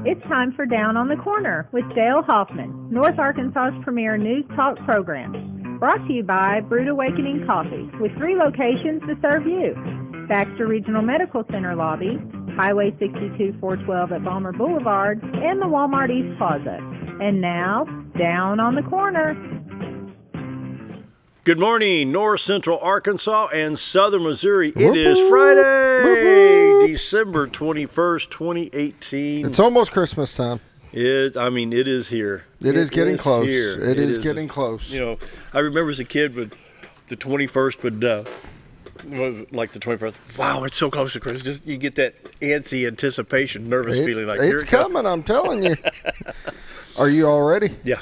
It's time for Down on the Corner with Dale Hoffman, North Arkansas's premier news talk program. Brought to you by Brewed Awakening Coffee, with 3 locations to serve you. Baxter Regional Medical Center lobby, Highway 62 412 at Balmer Boulevard, and the Walmart East Plaza. And now, Down on the Corner. Good morning, North Central Arkansas and Southern Missouri. It is Friday, December 21st, 2018. It's almost Christmas time. It is here. It is getting close. It is getting close. You know, I remember as a kid when the 21st would, like the 21st, wow, it's so close to Christmas. Just you get that antsy anticipation, nervous feeling like it's coming. I'm telling you. Are you all ready? Yeah.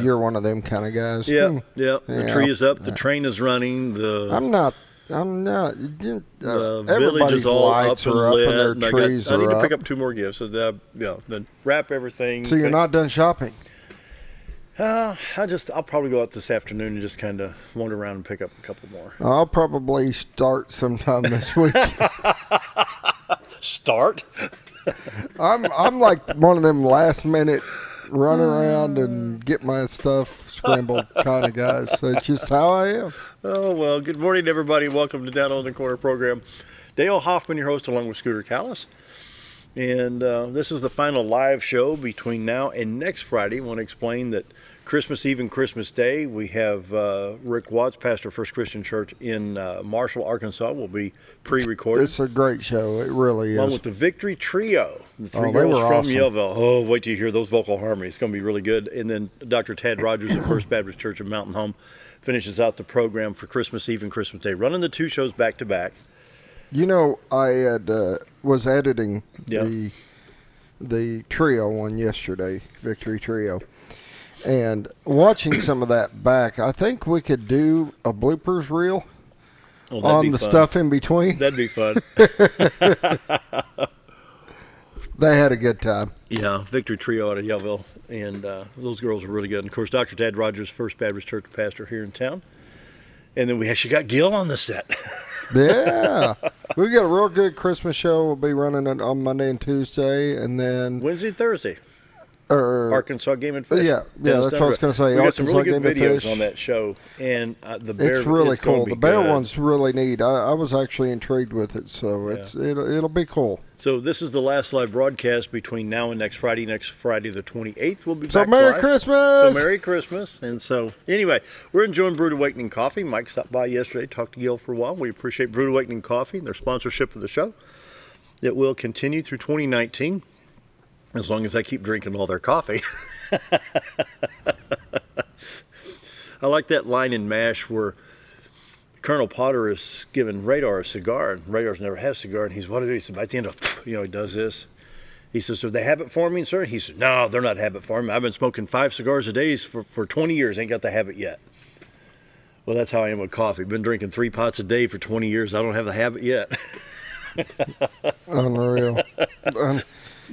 You're one of them kind of guys. Yeah. The tree is up. The train is running. I'm not. The village Everybody's is all lights up and are up lit. and their trees I need are to up. pick up 2 more gifts. So then wrap everything. So you're not done shopping? I'll probably go out this afternoon and just kind of wander around and pick up a couple more. I'll probably start sometime this week. Start? I'm like one of them last minute run around and get my stuff scrambled kind of guys. So it's just how I am. Oh, well, good morning, everybody. Welcome to Down on the Corner program. Dale Hoffman, your host, along with Scooter Callis. And this is the final live show between now and next Friday. I want to explain that Christmas Eve and Christmas Day, we have Rick Watts, pastor of First Christian Church in Marshall, Arkansas, will be pre-recorded. It's a great show. It really is. Along with the Victory Trio, the 3 they girls were from awesome. Yellville. Oh, wait till you hear those vocal harmonies. It's going to be really good. And then Dr. Tad Rogers of First Baptist Church of Mountain Home finishes out the program for Christmas Eve and Christmas Day, running the 2 shows back to back. You know, I had was editing the trio one yesterday, Victory Trio, and watching some of that back. I think we could do a bloopers reel on the stuff in between. That'd be fun. They had a good time. Yeah, Victory Trio out of Yellville, and those girls are really good. And of course, Dr. Tad Rogers, First Baptist Church pastor here in town, and then we actually got Gil on the set. Yeah. We got a real good Christmas show. We'll be running it on Monday and Tuesday, and then Wednesday and Thursday. Arkansas Game and Fish. Yeah, that's what I was going to say. We got some really good Game and videos Fish. on that show, and the bear. It's really cool. The bear good. one's really neat. I was actually intrigued with it, so it'll be cool. So this is the last live broadcast between now and next Friday. Next Friday, the 28th, we'll be so back Merry live. Christmas! So Merry Christmas! And so anyway, we're enjoying Brewed Awakening Coffee. Mike stopped by yesterday, talked to Gil for a while. We appreciate Brewed Awakening Coffee and their sponsorship of the show. It will continue through 2019 as long as I keep drinking all their coffee. I like that line in MASH where Colonel Potter is giving Radar a cigar, and Radar's never had a cigar, and he's, what did he say? At the end of, he does this. He says, are they habit forming, sir? He says, no, they're not habit forming. I've been smoking 5 cigars a day for 20 years, ain't got the habit yet. Well, that's how I am with coffee. Been drinking 3 pots a day for 20 years. I don't have the habit yet. Unreal.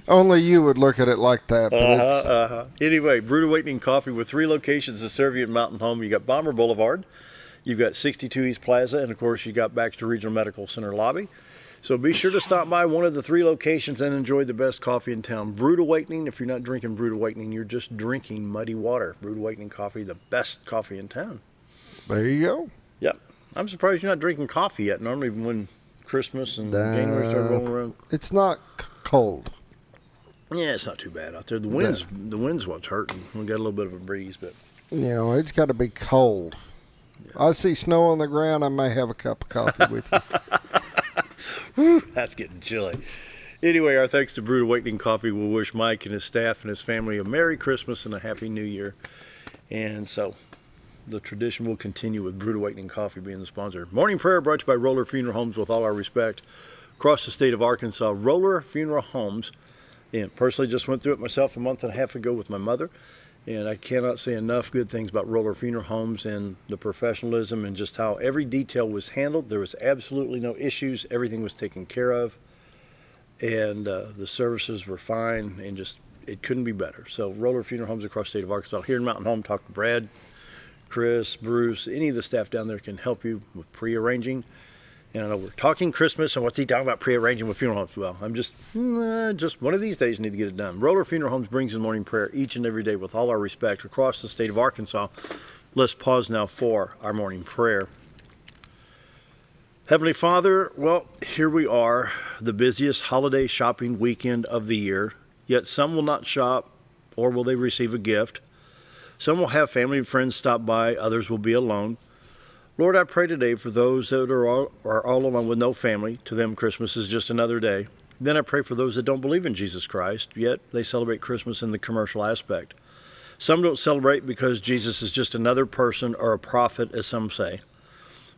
Only you would look at it like that. But Anyway, Brewed Awakening Coffee with 3 locations to serve you at Mountain Home. You got Balmer Boulevard, you've got 62 East Plaza, and of course you got Baxter Regional Medical Center lobby. So be sure to stop by one of the 3 locations and enjoy the best coffee in town. Brewed Awakening, if you're not drinking Brewed Awakening, you're just drinking muddy water. Brewed Awakening Coffee, the best coffee in town. there you go. Yep. I'm surprised you're not drinking coffee yet. Normally when Christmas and January start rolling around. It's not cold. Yeah, it's not too bad out there. The wind's what's hurting. We got a little bit of a breeze, but It's got to be cold. Yeah. I see snow on the ground. I may have a cup of coffee with you. That's getting chilly. Anyway, our thanks to Brewed Awakening Coffee. We'll wish Mike and his staff and his family a Merry Christmas and a Happy New Year. And so the tradition will continue with Brewed Awakening Coffee being the sponsor. Morning prayer brought to you by Roller Funeral Homes with all our respect. Across the state of Arkansas, Roller Funeral Homes. And personally just went through it myself a month and a half ago with my mother. And I cannot say enough good things about Roller Funeral Homes and the professionalism and just how every detail was handled. There was absolutely no issues. Everything was taken care of. And the services were fine and just, it couldn't be better. So Roller Funeral Homes across the state of Arkansas. Here in Mountain Home, talk to Brad, Chris, Bruce, any of the staff down there can help you with pre-arranging And I know we're talking Christmas, and what's he talking about prearranging with funeral homes? Well, I'm just one of these days need to get it done. Roller Funeral Homes brings in morning prayer each and every day with all our respect across the state of Arkansas. Let's pause now for our morning prayer. Heavenly Father, well, here we are, the busiest holiday shopping weekend of the year, yet some will not shop, or will they receive a gift. Some will have family and friends stop by, others will be alone. Lord, I pray today for those that are all alone with no family. To them, Christmas is just another day. Then I pray for those that don't believe in Jesus Christ, yet they celebrate Christmas in the commercial aspect. Some don't celebrate because Jesus is just another person or a prophet, as some say.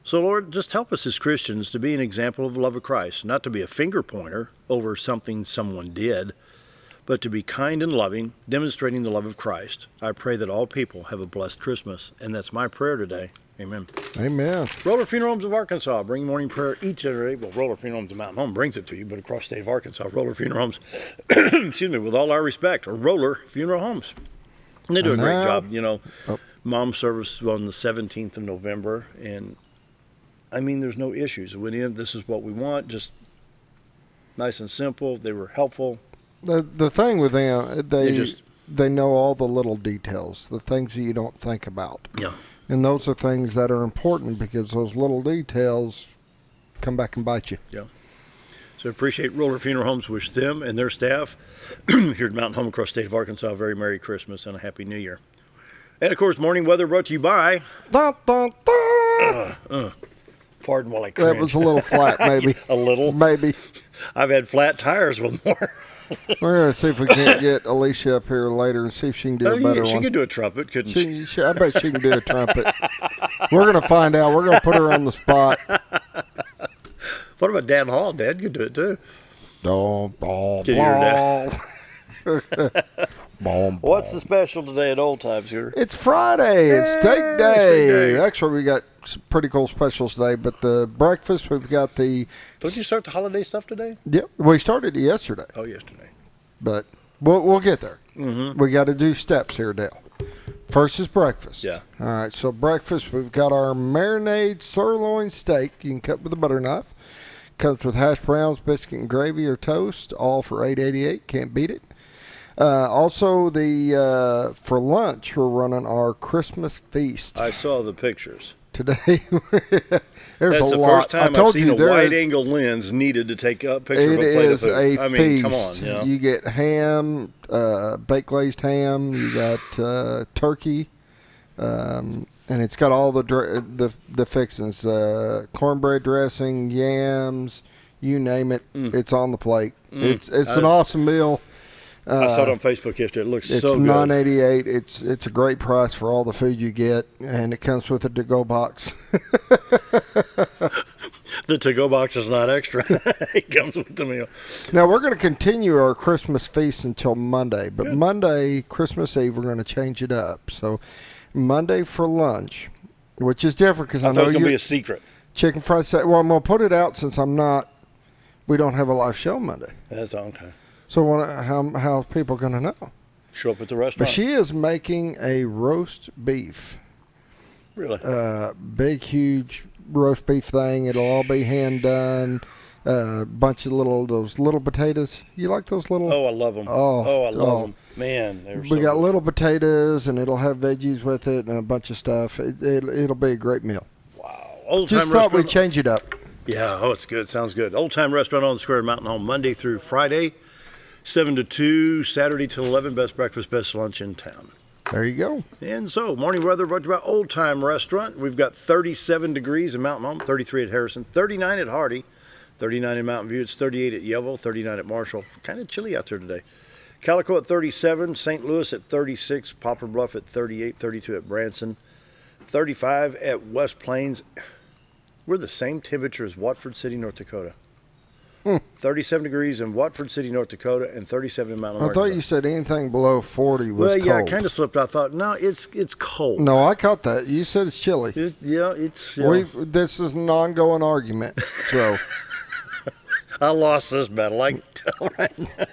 So, Lord, just help us as Christians to be an example of the love of Christ, not to be a finger pointer over something someone did, but to be kind and loving, demonstrating the love of Christ. I pray that all people have a blessed Christmas, and that's my prayer today. Amen. Amen. Roller Funeral Homes of Arkansas bring morning prayer each and every day. Well, Roller Funeral Homes of Mountain Home brings it to you, but across the state of Arkansas, Roller Funeral Homes, excuse me, with all our respect, are Roller Funeral Homes. And they do a great job. You know, Mom service on the 17th of November, and I mean, there's no issues. We went in, this is what we want, just nice and simple. They were helpful. The thing with them, they know all the little details, the things that you don't think about. Yeah. And those are things that are important because those little details come back and bite you. Yeah. So I appreciate Roller Funeral Homes. Wish them and their staff here at Mountain Home across the state of Arkansas a very Merry Christmas and a Happy New Year. And, of course, morning weather brought to you by... Dun, dun, dun. Pardon while I cringe. That was a little flat, maybe. A little? Maybe. I've had flat tires with more. We're going to see if we can't get Elesha up here later and see if she can do a better one. She could do a trumpet, couldn't she? I bet she can do a trumpet. We're going to find out. We're going to put her on the spot. What about Dan Hall? Dad could do it, too. Can you hear that? What's the special today at Old Times here? It's Friday. It's steak day. Actually, we got some pretty cool specials today, but the breakfast, we've got the... Don't you start the holiday stuff today? Yep. We started it yesterday. Oh, yesterday. But we'll get there. Mm-hmm. We got to do steps here, Dale. First is breakfast. Yeah. All right, so breakfast, we've got our marinade sirloin steak. You can cut with a butter knife. Comes with hash browns, biscuit and gravy or toast, all for $8.88. Can't beat it. Also, for lunch, we're running our Christmas feast. I saw the pictures. Today, That's the first time I've seen a wide-angle lens needed to take a picture of a plate of food. I mean, feast. Come on. You know? You get ham, baked glazed ham. You got turkey, and it's got all the fixings: cornbread dressing, yams, you name it. It's on the plate. It's an awesome meal. I saw it on Facebook yesterday. It looks so good. It's $9.88. It's a great price for all the food you get, and it comes with a to-go box. The to-go box is not extra. It comes with the meal. Now, we're going to continue our Christmas feast until Monday, but Monday, Christmas Eve, we're going to change it up. So, Monday for lunch, which is different because I know it's going to be a secret. Chicken fried steak. Well, I'm going to put it out since we don't have a live show Monday. That's okay. So how people going to know? Show up at the restaurant. But she is making a roast beef. Really? Big, huge roast beef thing. It'll all be hand done. Bunch of those little potatoes. You like those little? Oh, I love them. I love them. Man, we got little potatoes, and it'll have veggies with it and a bunch of stuff. It'll be a great meal. Wow. Just thought we'd change it up. Yeah. Oh, it's good. Sounds good. Old Time Restaurant on the Square, Mountain Home, Monday through Friday. 7 to 2, Saturday till 11, best breakfast, best lunch in town. There you go. And so, morning weather brought to you by Old Time Restaurant. We've got 37 degrees in Mountain Home, 33 at Harrison, 39 at Hardy, 39 in Mountain View, it's 38 at Yellville, 39 at Marshall. Kind of chilly out there today. Calico at 37, St. Louis at 36, Poplar Bluff at 38, 32 at Branson, 35 at West Plains. We're the same temperature as Watford City, North Dakota. 37 degrees in Watford City, North Dakota, and 37 in Mount Arkansas. I thought you said anything below 40 was cold. Well, yeah, I kind of slipped. I thought, no, it's cold. No, I caught that. You said it's chilly. It's. This is an ongoing argument. So I lost this battle. I can tell right now.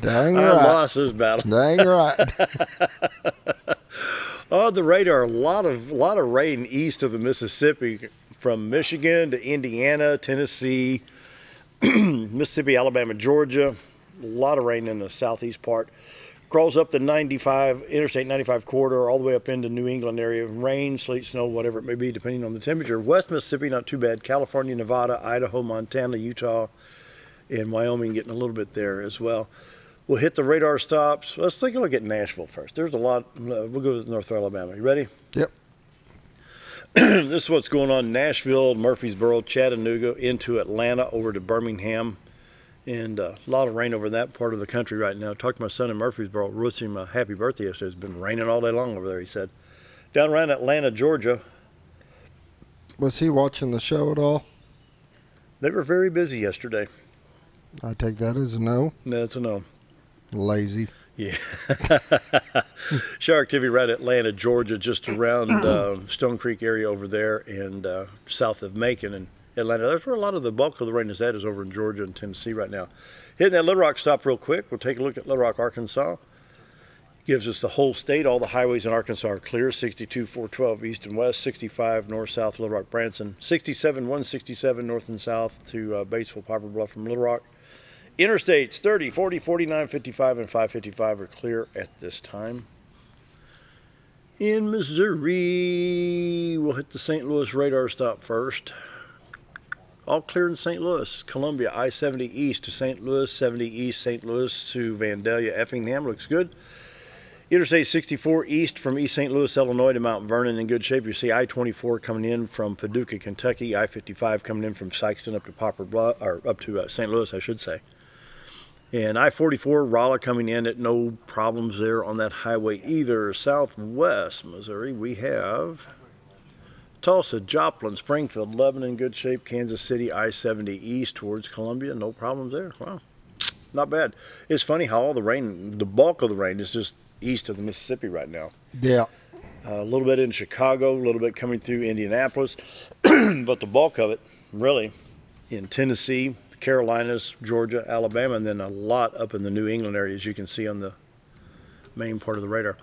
Dang right. I lost this battle. Dang right. On the radar, a lot of rain east of the Mississippi from Michigan to Indiana, Tennessee, Mississippi, Alabama, Georgia. A lot of rain in the southeast part. Crawls up the Interstate 95 corridor all the way up into New England area. Rain, sleet, snow, whatever it may be, depending on the temperature. West Mississippi, not too bad. California, Nevada, Idaho, Montana, Utah, and Wyoming getting a little bit there as well. We'll hit the radar stops. Let's take a look at Nashville first. There's a lot. We'll go with North Alabama. You ready? Yep. This is what's going on in Nashville, Murfreesboro, Chattanooga, into Atlanta, over to Birmingham. And a lot of rain over that part of the country right now. Talked to my son in Murfreesboro, wishing him a happy birthday yesterday. It's been raining all day long over there, he said. Down around Atlanta, Georgia. Was he watching the show at all? They were very busy yesterday. I take that as a no. That's a no. Lazy. Yeah. Shower activity right at Atlanta, Georgia, just around Stone Creek area over there and south of Macon and Atlanta. That's where a lot of the bulk of the rain is at, is over in Georgia and Tennessee right now. Hitting that Little Rock stop real quick. We'll take a look at Little Rock, Arkansas. Gives us the whole state. All the highways in Arkansas are clear. 62, 412 east and west. 65 north, south, Little Rock, Branson. 67, 167 north and south to Batesville, Poplar Bluff from Little Rock. Interstates 30, 40, 49, 55, and 555 are clear at this time. In Missouri, we'll hit the St. Louis radar stop first. All clear in St. Louis. Columbia, I-70 east to St. Louis, 70 east, St. Louis to Vandalia, Effingham. Looks good. Interstate 64 east from East St. Louis, Illinois to Mount Vernon in good shape. You see I-24 coming in from Paducah, Kentucky. I-55 coming in from Sykeston up to Poplar Bluff, or up to St. Louis, I should say. And I-44, Rolla coming in at no problems there on that highway either. Southwest Missouri, we have Tulsa, Joplin, Springfield, Lebanon in good shape. Kansas City, I-70 east towards Columbia. No problems there. Wow, not bad. It's funny how all the rain, the bulk of the rain is just east of the Mississippi right now. Yeah. A little bit in Chicago, a little bit coming through Indianapolis. But the bulk of it, really, in Tennessee, Carolinas, Georgia, Alabama, and then a lot up in the New England area, as you can see on the main part of the radar.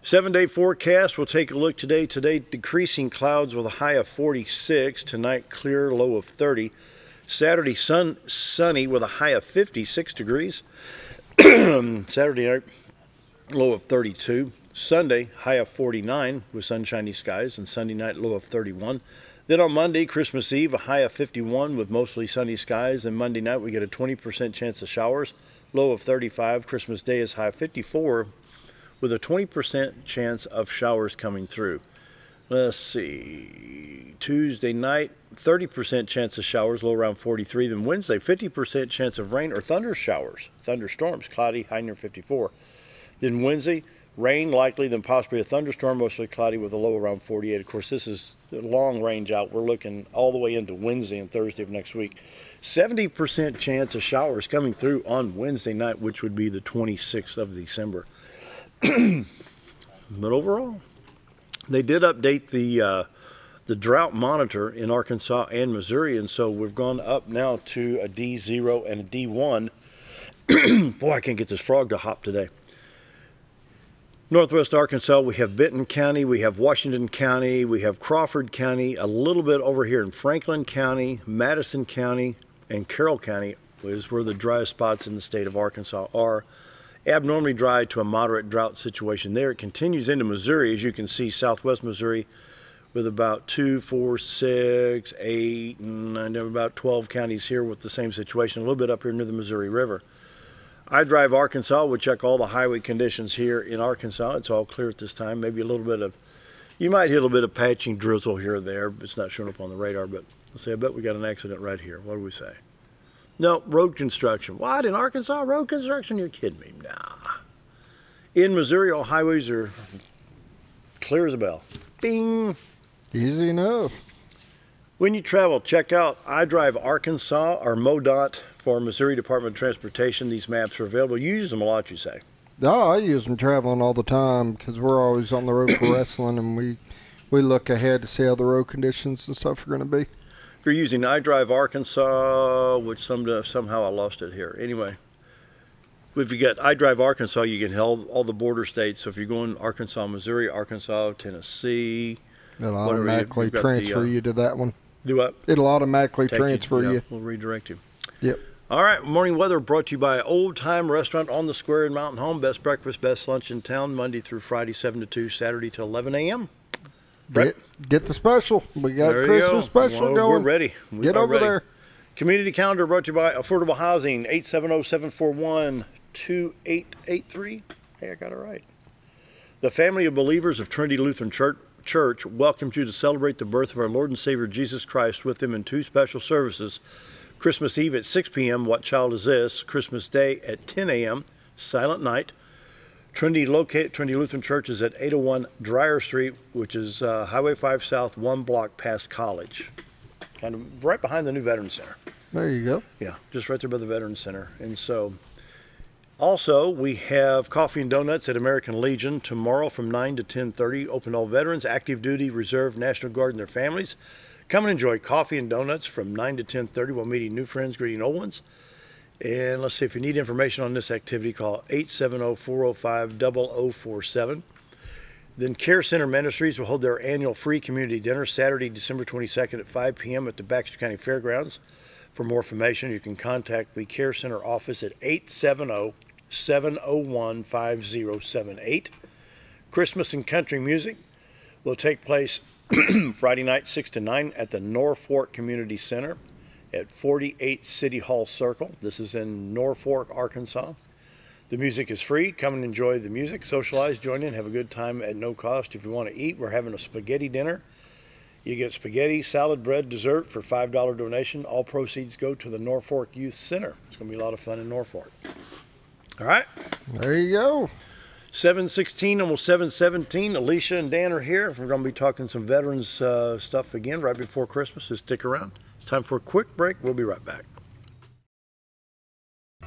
7-day forecast, we'll take a look today. Today, decreasing clouds with a high of 46. Tonight, clear, low of 30. Saturday, sunny with a high of 56 degrees. Saturday night, low of 32. Sunday, high of 49 with sunshiny skies, and Sunday night, low of 31. Then on Monday, Christmas Eve, a high of 51 with mostly sunny skies. And Monday night, we get a 20% chance of showers, low of 35. Christmas Day is high of 54 with a 20% chance of showers coming through. Let's see. Tuesday night, 30% chance of showers, low around 43. Then Wednesday, 50% chance of rain or thunderstorms, cloudy, high near 54. Then Wednesday, rain likely, then possibly a thunderstorm, mostly cloudy with a low around 48. Of course, this is a long range out. We're looking all the way into Wednesday and Thursday of next week. 70% chance of showers coming through on Wednesday night, which would be the 26th of December. But overall, they did update the Drought Monitor in Arkansas and Missouri, and so we've gone up now to a D0 and a D1. Boy, I can't get this frog to hop today. Northwest Arkansas, we have Benton County, we have Washington County, we have Crawford County, a little bit over here in Franklin County, Madison County, and Carroll County is where the driest spots in the state of Arkansas are. Abnormally dry to a moderate drought situation there. It continues into Missouri, as you can see, southwest Missouri, with about 2, 4, 6, 8, and about 12 counties here with the same situation, a little bit up here near the Missouri River. IDrive Arkansas, we'll check all the highway conditions here in Arkansas. It's all clear at this time. Maybe a little bit of, you might hit a little bit of patching drizzle here or there. It's not showing up on the radar, but let's say I bet we got an accident right here. What do we say? No, road construction. What, in Arkansas, road construction? You're kidding me. Nah. In Missouri, all highways are clear as a bell. Bing. Easy enough. When you travel, check out IDrive Arkansas or MoDOT for Missouri Department of Transportation. These maps are available. You use them a lot, you say? Oh, I use them traveling all the time because we're always on the road for wrestling, and we look ahead to see how the road conditions and stuff are going to be. If you're using IDrive Arkansas, which somehow I lost it here. Anyway, if you got IDrive Arkansas, you can help all the border states. So if you're going Arkansas, Missouri, Arkansas, Tennessee, It'll automatically transfer you to that one. Do what? It'll automatically transfer you. We'll redirect you. Yep. All right, morning weather brought to you by Old Time Restaurant on the Square in Mountain Home. Best breakfast, best lunch in town, Monday through Friday, 7 to 2, Saturday to 11 a.m. Get the special. We got a Christmas special going. We're ready. Get over there. Community calendar brought to you by Affordable Housing, 870-741-2883. Hey, I got it right. The family of believers of Trinity Lutheran Church welcomes you to celebrate the birth of our Lord and Savior Jesus Christ with them in 2 special services. Christmas Eve at 6 p.m., What Child Is This? Christmas Day at 10 a.m., Silent Night. Trinity Lutheran Church is at 801 Dreyer Street, which is Highway 5 South, 1 block past College. Kind of right behind the new Veterans Center. There you go. Yeah, just right there by the Veterans Center. And so, also, we have coffee and donuts at American Legion tomorrow from 9 to 10:30. Open to all veterans, active duty, reserve, National Guard, and their families. Come and enjoy coffee and donuts from 9 to 10:30 while meeting new friends, greeting old ones. And let's see, if you need information on this activity, call 870-405-0047. Then Care Center Ministries will hold their annual free community dinner Saturday, December 22nd at 5 p.m. at the Baxter County Fairgrounds. For more information, you can contact the Care Center office at 870-701-5078. Christmas and country music will take place Friday night, 6 to 9 at the Norfolk Community Center at 48 City Hall Circle. This is in Norfolk, Arkansas. The music is free. Come and enjoy the music, socialize, join in, have a good time at no cost. If you want to eat, we're having a spaghetti dinner. You get spaghetti, salad, bread, dessert for $5 donation. All proceeds go to the Norfolk Youth Center. It's going to be a lot of fun in Norfolk. All right. There you go. 7:16, almost 7:17. Elesha and Dan are here. We're going to be talking some veterans stuff again right before Christmas, so stick around. It's time for a quick break. We'll be right back.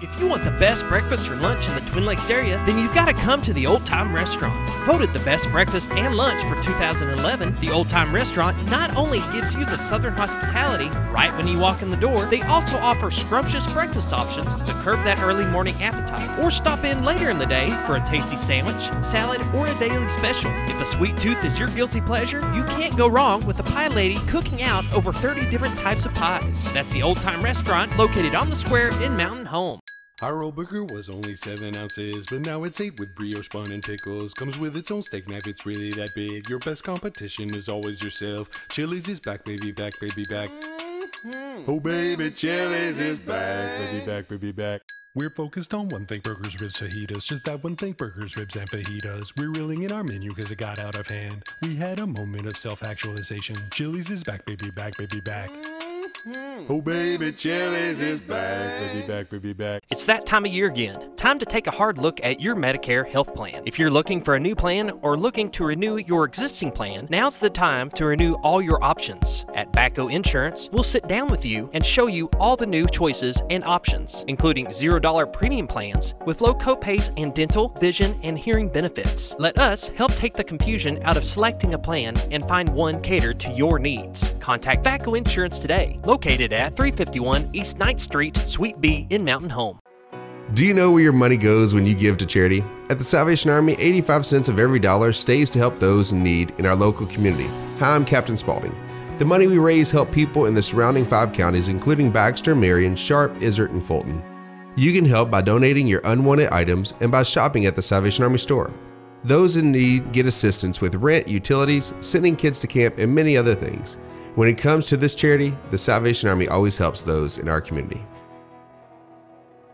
If you want the best breakfast or lunch in the Twin Lakes area, then you've got to come to the Old Time Restaurant. Voted the best breakfast and lunch for 2011, the Old Time Restaurant not only gives you the Southern hospitality right when you walk in the door, they also offer scrumptious breakfast options to curb that early morning appetite. Or stop in later in the day for a tasty sandwich, salad, or a daily special. If a sweet tooth is your guilty pleasure, you can't go wrong with the pie lady cooking out over 30 different types of pies. That's the Old Time Restaurant located on the square in Mountain Home. Our old burger was only 7 ounces, but now it's 8 with brioche bun and pickles. Comes with its own steak knife, it's really that big. Your best competition is always yourself. Chili's is back, baby, back, baby, back. Oh, baby, Chili's is back, baby, back, baby, back. We're focused on one thing, burgers, ribs, fajitas. Just that one thing, burgers, ribs, and fajitas. We're reeling in our menu because it got out of hand. We had a moment of self-actualization. Chili's is back, baby, back, baby, back. Oh, baby, Chili's is back, baby, back, baby, back. It's that time of year again. Time to take a hard look at your Medicare health plan. If you're looking for a new plan or looking to renew your existing plan, now's the time to renew all your options. At Bacco Insurance, we'll sit down with you and show you all the new choices and options, including $0 premium plans with low copays and dental, vision, and hearing benefits. Let us help take the confusion out of selecting a plan and find one catered to your needs. Contact Bacco Insurance today, located at 351 East 9th Street, Suite B in Mountain Home. Do you know where your money goes when you give to charity? At the Salvation Army, 85 cents of every dollar stays to help those in need in our local community. Hi, I'm Captain Spaulding. The money we raise help people in the surrounding 5 counties, including Baxter, Marion, Sharp, Izzard, and Fulton. You can help by donating your unwanted items and by shopping at the Salvation Army store. Those in need get assistance with rent, utilities, sending kids to camp, and many other things. When it comes to this charity, the Salvation Army always helps those in our community.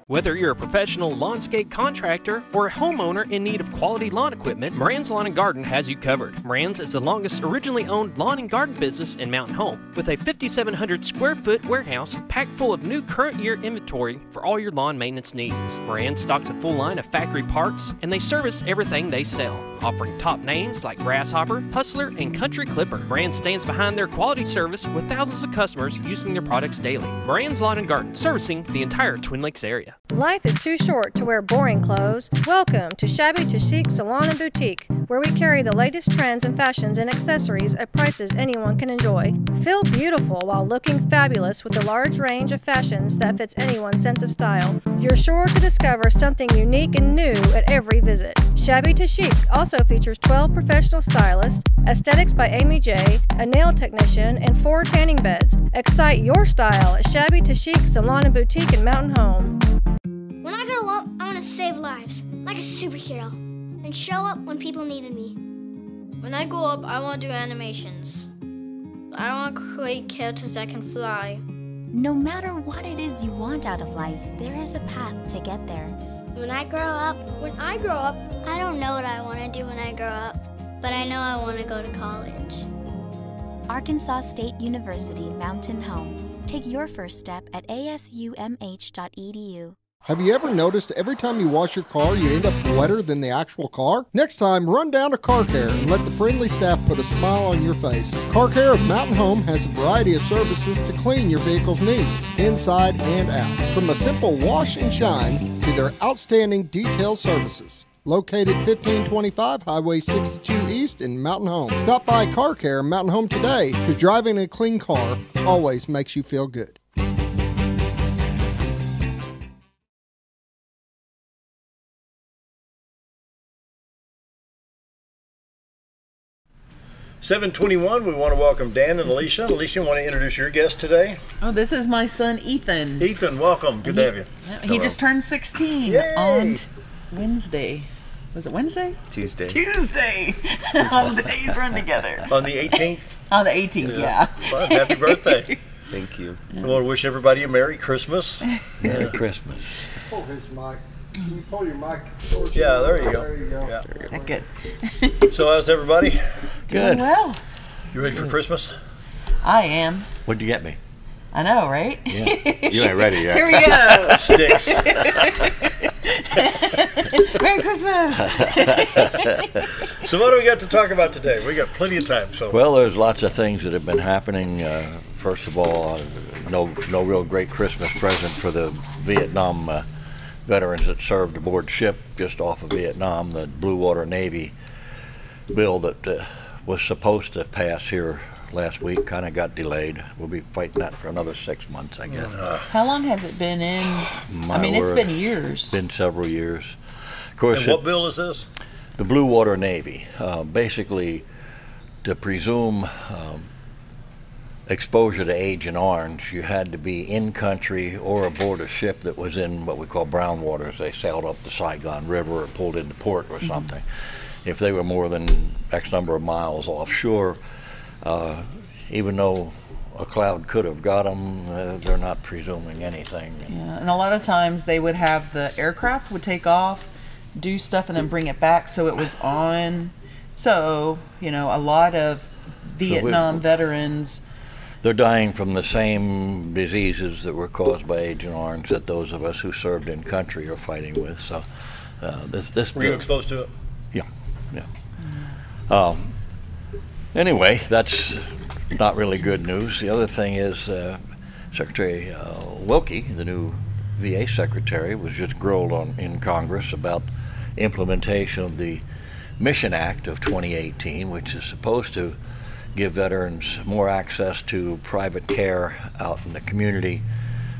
Whether you're a professional lawnscape contractor or a homeowner in need of quality lawn equipment, Moran's Lawn & Garden has you covered. Moran's is the longest originally owned lawn and garden business in Mountain Home, with a 5,700 square foot warehouse packed full of new current year inventory for all your lawn maintenance needs. Moran stocks a full line of factory parts, and they service everything they sell, offering top names like Grasshopper, Hustler, and Country Clipper. Moran stands behind their quality service with thousands of customers using their products daily. Moran's Lawn & Garden, servicing the entire Twin Lakes area. Life is too short to wear boring clothes. Welcome to Shabby to Chic Salon and Boutique, where we carry the latest trends and fashions and accessories at prices anyone can enjoy. Feel beautiful while looking fabulous with a large range of fashions that fits anyone's sense of style. You're sure to discover something unique and new at every visit. Shabby to Chic also features 12 professional stylists, aesthetics by Amy J, a nail technician, and 4 tanning beds. Excite your style at Shabby to Chic Salon and Boutique in Mountain Home. When I grow up, I want to save lives, like a superhero, and show up when people needed me. When I grow up, I want to do animations. I want to create characters that can fly. No matter what it is you want out of life, there is a path to get there. When I grow up, I don't know what I want to do when I grow up, but I know I want to go to college. Arkansas State University Mountain Home. Take your first step at asumh.edu. Have you ever noticed every time you wash your car, you end up wetter than the actual car? Next time, run down to Car Care and let the friendly staff put a smile on your face. Car Care of Mountain Home has a variety of services to clean your vehicle's needs, inside and out. From a simple wash and shine to their outstanding detailed services. Located 1525 Highway 62 East in Mountain Home. Stop by Car Care Mountain Home today, because driving a clean car always makes you feel good. (7:21). We want to welcome Dan and Elesha. Elesha, you want to introduce your guest today? Oh, this is my son, Ethan. Ethan, welcome. Good to have you. He just turned 16 Yay! on Wednesday. Was it Wednesday? Tuesday. All the days run together. On the 18th? On the 18th, yeah. Well, happy birthday. Thank you. I want to wish everybody a Merry Christmas. Merry Christmas. Pull his mic. Can you pull your mic? Yeah, there you go. There you go. Yeah. Is that good? So how's everybody? Doing well. You ready for Christmas? I am. What'd you get me? I know, right? Yeah. You ain't ready yet. Here we go. Sticks. Merry Christmas. So what do we got to talk about today? We got plenty of time. So Well, there's lots of things that have been happening. First of all, no real great Christmas present for the Vietnam veterans that served aboard ship just off of Vietnam. The Blue Water Navy bill that was supposed to pass here last week kind of got delayed. We'll be fighting that for another 6 months, I guess. How long has it been in? I mean, it's been years. It's been several years. Of course, and what bill is this? The Blue Water Navy. Basically, to presume exposure to Agent Orange, you had to be in country or aboard a ship that was in what we call brown waters. They sailed up the Saigon River or pulled into port or something. If they were more than X number of miles offshore, even though a cloud could have got them, they're not presuming anything. Yeah, and a lot of times they would have the aircraft would take off, do stuff, and then bring it back, so it was on. So, you know, a lot of Vietnam veterans, they're dying from the same diseases that were caused by Agent Orange that those of us who served in country are fighting with. So, this were you exposed to it? Yeah, yeah. Anyway, that's not really good news. The other thing is Secretary Wilkie, the new VA secretary, was just grilled in Congress about implementation of the Mission Act of 2018, which is supposed to give veterans more access to private care out in the community,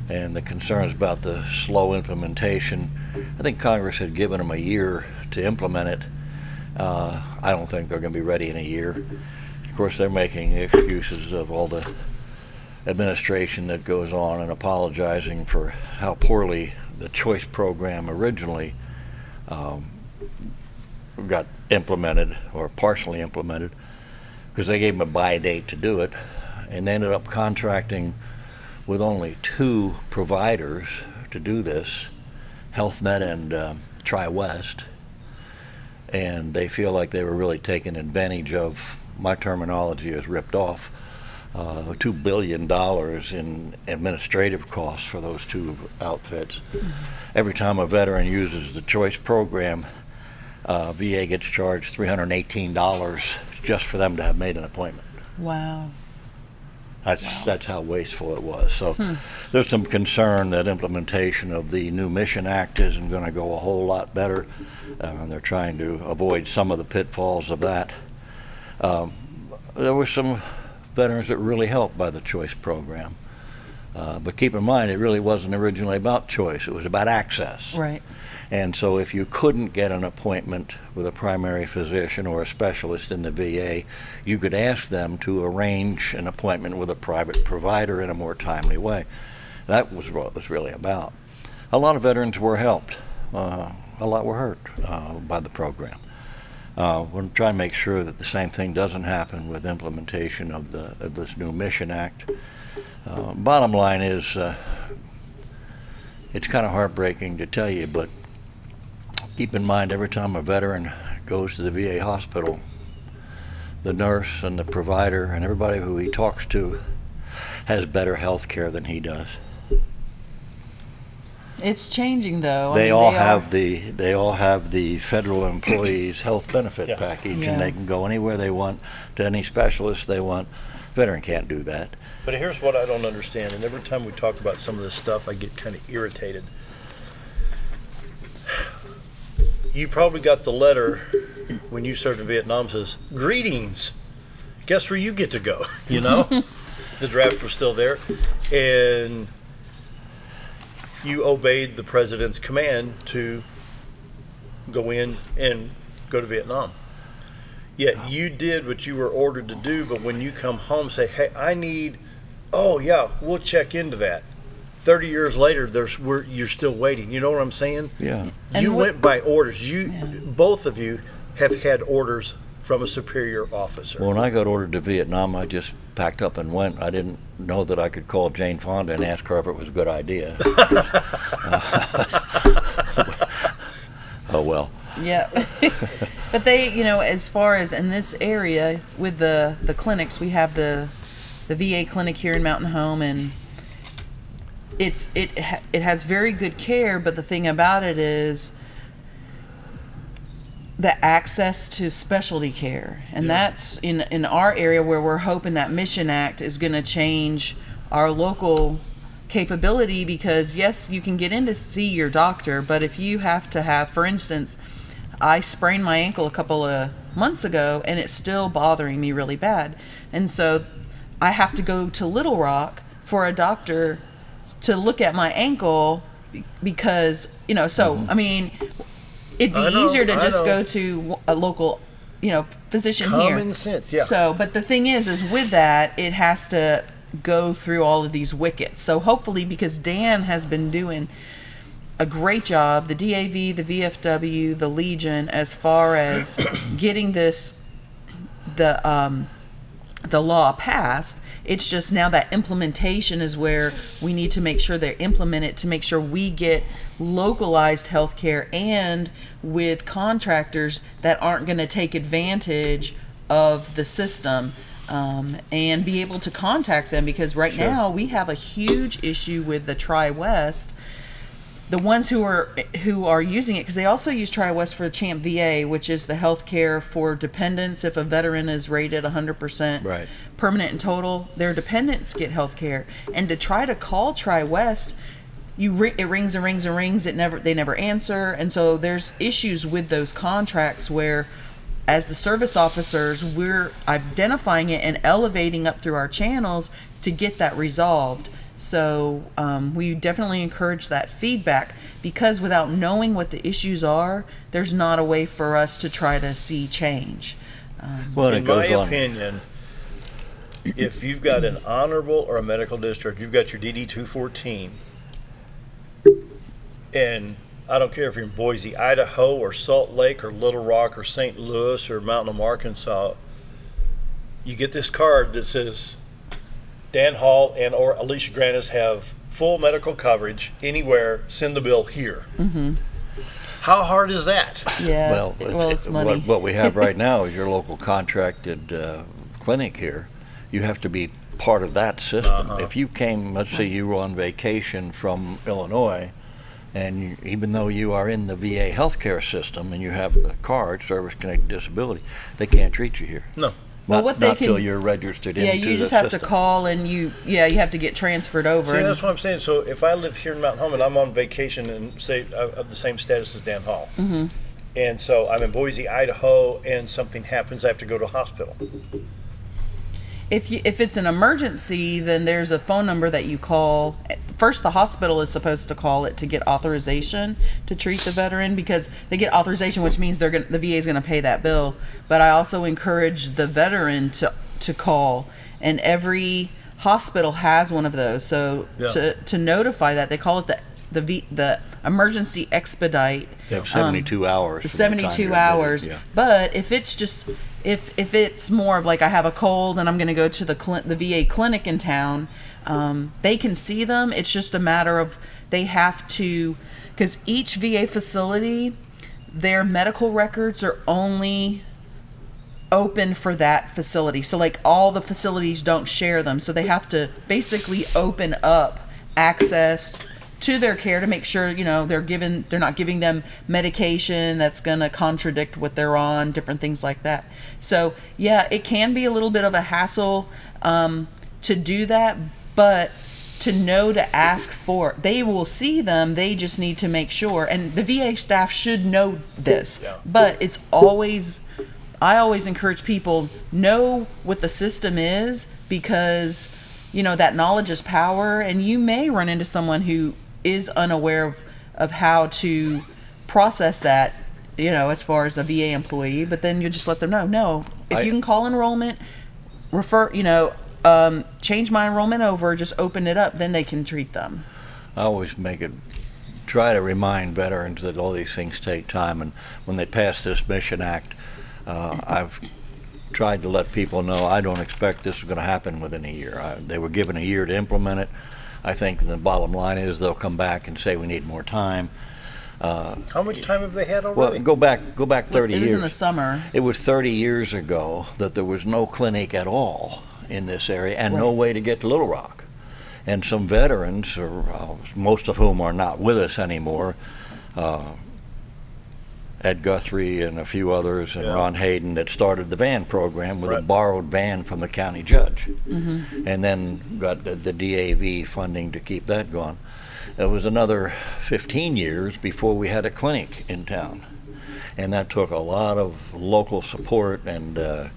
and the concerns about the slow implementation. I think Congress had given them a year to implement it. I don't think they're going to be ready in a year. Of course, they're making excuses of all the administration that goes on and apologizing for how poorly the choice program originally got implemented or partially implemented, because they gave them a buy date to do it, and they ended up contracting with only 2 providers to do this, HealthNet and TriWest, and they feel like they were really taking advantage of, my terminology is ripped off, $2 billion in administrative costs for those 2 outfits. Every time a veteran uses the choice program, VA gets charged $318 just for them to have made an appointment. wow. That's how wasteful it was. So there's some concern that implementation of the new Mission Act isn't going to go a whole lot better. And they're trying to avoid some of the pitfalls of that. There were some veterans that were really helped by the choice program. But keep in mind, it really wasn't originally about choice. It was about access. Right. And so if you couldn't get an appointment with a primary physician or a specialist in the VA, you could ask them to arrange an appointment with a private provider in a more timely way. That was what it was really about. A lot of veterans were helped. A lot were hurt by the program. We're trying to make sure that the same thing doesn't happen with implementation of this new Mission Act. Bottom line is, it's kind of heartbreaking to tell you, but keep in mind, every time a veteran goes to the VA hospital, the nurse and the provider and everybody who he talks to has better health care than he does. It's changing, though. They all have the federal employees health benefit package, and they can go anywhere they want to any specialist they want. Veteran can't do that. But here's what I don't understand, and every time we talk about some of this stuff, I get kind of irritated. You probably got the letter when you served in Vietnam, says, "Greetings. Guess where you get to go?" You know? The draft was still there. And you obeyed the president's command to go in and go to Vietnam. Yet you did what you were ordered to do, but when you come home, say, "Hey, I need," "Oh yeah, we'll check into that." 30 years later, you're still waiting. You know what I'm saying? Yeah. You went by orders. Both of you have had orders from a superior officer. When I got ordered to Vietnam, I just packed up and went. I didn't know that I could call Jane Fonda and ask her if it was a good idea. Oh well. Yeah. But they, as far as in this area with the clinics, we have the VA clinic here in Mountain Home, and it has very good care, but the thing about it is the access to specialty care, and that's in our area where we're hoping that Mission Act is going to change our local capability, because yes, you can get in to see your doctor, but if you have to have, for instance, I sprained my ankle a couple of months ago and it's still bothering me really bad, and so I have to go to Little Rock for a doctor to look at my ankle, because I mean, it'd be easier to just go to a local physician here. Common sense, yeah. So, but the thing is with that, it has to go through all of these wickets. So hopefully, because Dan has been doing a great job, the DAV, the VFW, the Legion, as far as getting the law passed. It's just now that implementation is where we need to make sure they implement it, to make sure we get localized health care, and with contractors that aren't going to take advantage of the system, and be able to contact them, because right now we have a huge issue with the Tri-West. The ones who are using it, because they also use Tri-West for Champ VA, which is the health care for dependents. If a veteran is rated 100% permanent and total, their dependents get health care. And to try to call Tri-West, it rings and rings and rings. They never answer. And so there's issues with those contracts where, as the service officers, we're identifying it and elevating up through our channels to get that resolved. So we definitely encourage that feedback, because without knowing what the issues are, there's not a way for us to try to see change. Well, in my opinion, if you've got an honorable or a medical district, you've got your DD-214, and I don't care if you're in Boise, Idaho, or Salt Lake, or Little Rock, or St. Louis, or Mountain Home, Arkansas, you get this card that says Dan Hall and or Elesha Granniss have full medical coverage anywhere, send the bill here. Mm-hmm. How hard is that? Yeah, well, it's money. What we have right now is your local contracted clinic here. You have to be part of that system. If you came, let's say you were on vacation from Illinois, and even though you are in the VA healthcare system and you have the card, Service Connected Disability, they can't treat you here. No. Well, what they not can, till you're registered into the system. Yeah, you just have to call and you have to get transferred over. See, that's what I'm saying. So if I live here in Mountain Home and I'm on vacation and say of the same status as Dan Hall, and so I'm in Boise, Idaho, and something happens, I have to go to a hospital. If it's an emergency, then there's a phone number that you call. First, the hospital is supposed to call it to get authorization to treat the veteran, because they get authorization, which means the VA is going to pay that bill. But I also encourage the veteran to call, and every hospital has one of those. So to notify that, they call it the emergency expedite. You have 72 hours. The 72 hours. Yeah. But if it's just if it's more of like I have a cold and I'm going to go to the VA clinic in town, they can see them. It's just a matter of they have to, because each VA facility, their medical records are only open for that facility. So like all the facilities don't share them. So they have to basically open up access to their care to make sure, they're not giving them medication that's going to contradict what they're on, different things like that. So yeah, it can be a little bit of a hassle to do that, but to know to ask for it. They will see them, they just need to make sure, and the VA staff should know this. But I always encourage people, know what the system is, because that knowledge is power, and you may run into someone who is unaware of how to process that, as far as a VA employee. But then you just let them know, no, if you can call enrollment, refer, change my enrollment over, just open it up, then they can treat them. I always try to remind veterans that all these things take time, and when they pass this Mission Act, I've tried to let people know I don't expect this is going to happen within a year. They were given a year to implement it. I think the bottom line is they'll come back and say we need more time. How much time have they had already? Well, go back 30 years. It was in the summer. It was 30 years ago that there was no clinic at all in this area, and no way to get to Little Rock. And some veterans, most of whom are not with us anymore, Ed Guthrie and a few others, and Ron Hayden, that started the van program with a borrowed van from the county judge, and then got the DAV funding to keep that going. It was another 15 years before we had a clinic in town, and that took a lot of local support and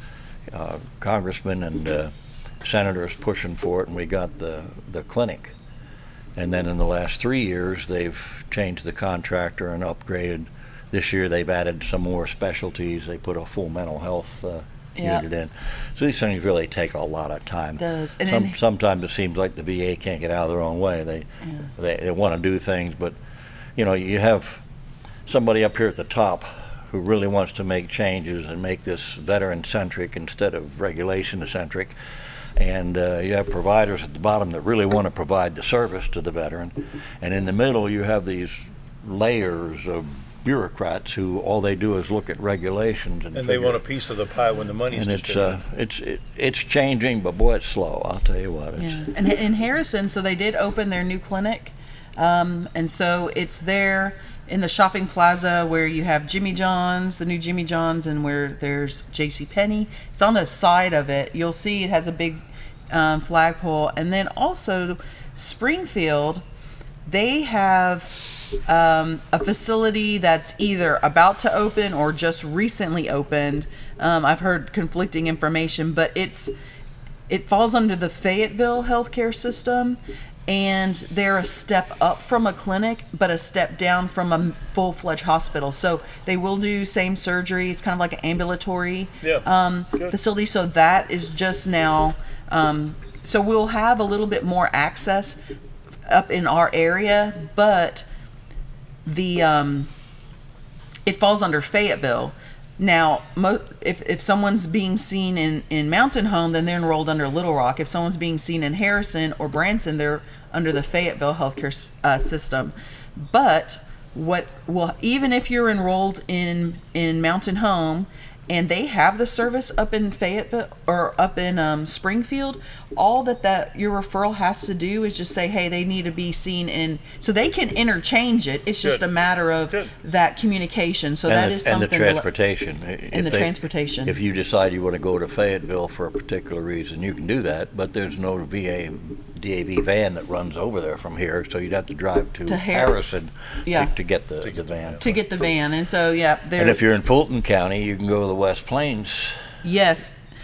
congressmen and senators pushing for it, and we got the clinic. And then in the last 3 years, they've changed the contractor and upgraded. This year they've added some more specialties. They put a full mental health unit in. So these things really take a lot of time. It does. And sometimes it seems like the VA can't get out of their own way. They want to do things, but you have somebody up here at the top who really wants to make changes and make this veteran-centric instead of regulation-centric. And you have providers at the bottom that really want to provide the service to the veteran. And in the middle you have these layers of bureaucrats who all they do is look at regulations and they want a piece of the pie when the money's it's changing, but boy, it's slow. I'll tell you what. And in Harrison, so they did open their new clinic, and so it's there in the shopping plaza where you have Jimmy John's, the new Jimmy John's, and where there's J.C. Penney. It's on the side of it. You'll see it has a big flagpole, and then also Springfield, they have a facility that's either about to open or just recently opened. I've heard conflicting information, but it falls under the Fayetteville healthcare system, and they're a step up from a clinic, but a step down from a full-fledged hospital. So they will do same surgery. It's kind of like an ambulatory facility. So that is just now. So we'll have a little bit more access up in our area, but it falls under Fayetteville. Now, if someone's being seen in Mountain Home, then they're enrolled under Little Rock. If someone's being seen in Harrison or Branson, they're under the Fayetteville healthcare system. But even if you're enrolled in Mountain Home and they have the service up in Fayetteville or up in Springfield. All that your referral has to do is just say, hey, they need to be seen in, so they can interchange it. It's just a matter of that communication. So that is something. And the transportation. Transportation. If you decide you want to go to Fayetteville for a particular reason, you can do that, but there's no DAV van that runs over there from here, so you'd have to drive to Harrison to get the van. To get the van, and so and if you're in Fulton County, you can go to the West Plains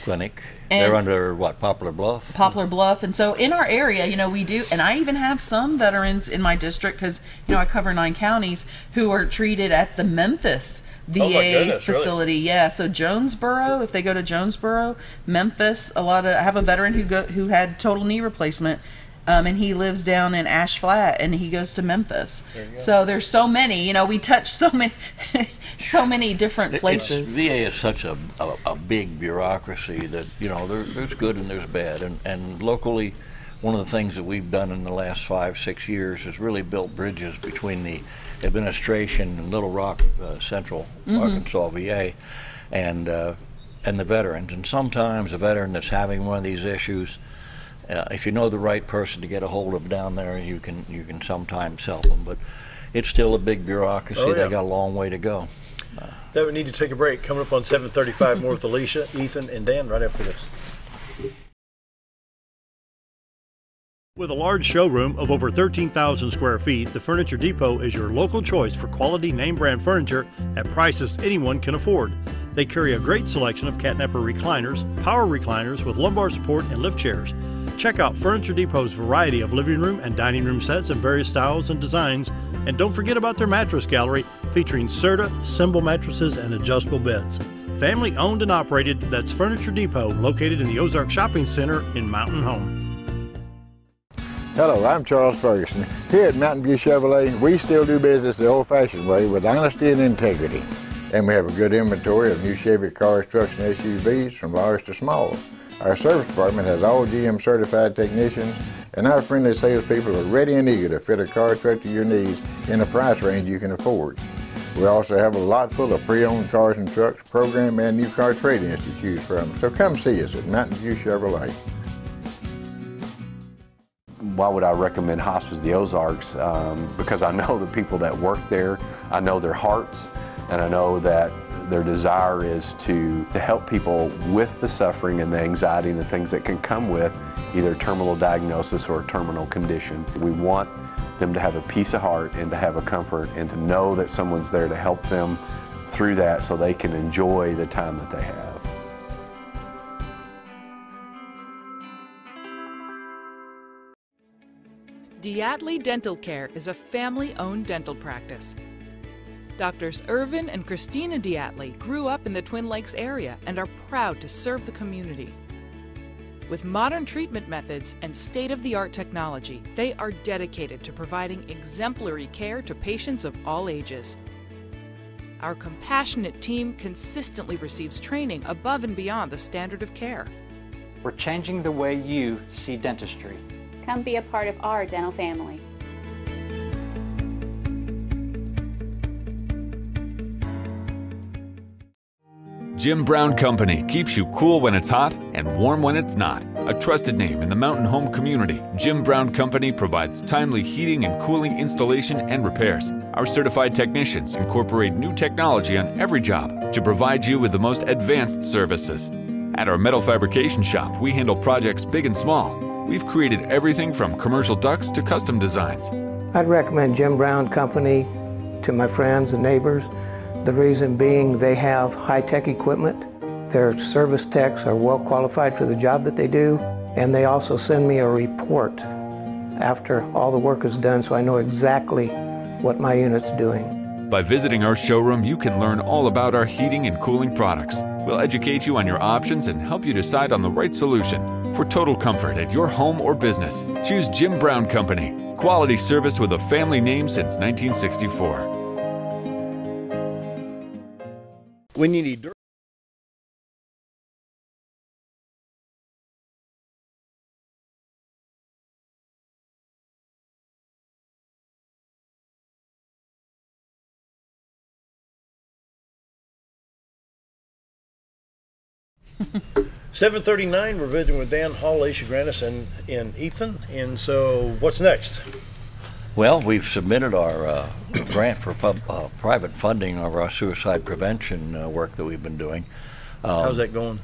clinic. And they're under what, Poplar Bluff? Poplar Bluff. And so in our area, we do, and I even have some veterans in my district because, I cover 9 counties who are treated at the Memphis VA facility. Really? Yeah. So Jonesboro, if they go to Jonesboro, Memphis, I have a veteran who had total knee replacement. And he lives down in Ash Flat, and he goes to Memphis. So there's so many, we touch so many, so many different places. VA is such a big bureaucracy that there's good and there's bad, and locally, one of the things that we've done in the last 5-6 years is really built bridges between the administration in Little Rock, Central Arkansas VA, and the veterans. And sometimes a veteran that's having one of these issues, if you know the right person to get a hold of down there, you can sometimes help them. But it's still a big bureaucracy. They got a long way to go. That we need to take a break. Coming up on 7:35, more with Elesha, Ethan, and Dan right after this. With a large showroom of over 13,000 square feet, the Furniture Depot is your local choice for quality name brand furniture at prices anyone can afford. They carry a great selection of catnapper recliners, power recliners with lumbar support, and lift chairs. Check out Furniture Depot's variety of living room and dining room sets in various styles and designs. And don't forget about their mattress gallery featuring Serta, Symbol mattresses, and adjustable beds. Family owned and operated, that's Furniture Depot, located in the Ozark Shopping Center in Mountain Home. Hello, I'm Charles Ferguson. Here at Mountain View Chevrolet, we still do business the old-fashioned way with honesty and integrity. And we have a good inventory of new Chevy cars, trucks, and SUVs from large to small. Our service department has all GM certified technicians, and our friendly salespeople are ready and eager to fit a car truck to your needs in a price range you can afford. We also have a lot full of pre-owned cars and trucks, program and new car trade-ins to choose from. So come see us at Mountain View Chevrolet. Why would I recommend Hospice of the Ozarks? Because I know the people that work there, I know their hearts, and I know that their desire is to help people with the suffering and the anxiety and the things that can come with either terminal diagnosis or a terminal condition. We want them to have a peace of heart and to have a comfort and to know that someone's there to help them through that so they can enjoy the time that they have. Diatley Dental Care is a family-owned dental practice. Doctors Irvin and Christina Diatley grew up in the Twin Lakes area and are proud to serve the community. With modern treatment methods and state-of-the-art technology, they are dedicated to providing exemplary care to patients of all ages. Our compassionate team consistently receives training above and beyond the standard of care. We're changing the way you see dentistry. Come be a part of our dental family. Jim Brown Company keeps you cool when it's hot and warm when it's not. A trusted name in the mountain home community, Jim Brown Company provides timely heating and cooling installation and repairs. Our certified technicians incorporate new technology on every job to provide you with the most advanced services. At our metal fabrication shop, we handle projects big and small. We've created everything from commercial ducts to custom designs. I'd recommend Jim Brown Company to my friends and neighbors. The reason being they have high-tech equipment. Their service techs are well qualified for the job that they do, and they also send me a report after all the work is done so I know exactly what my unit's doing. By visiting our showroom, you can learn all about our heating and cooling products. We'll educate you on your options and help you decide on the right solution. For total comfort at your home or business, choose Jim Brown Company. Quality service with a family name since 1964. When you need 7:39, we're visiting with Dan Hall, Elesha, Granniss, and Ethan. And so, what's next? Well, we've submitted our grant for private funding of our suicide prevention work that we've been doing. How's that going?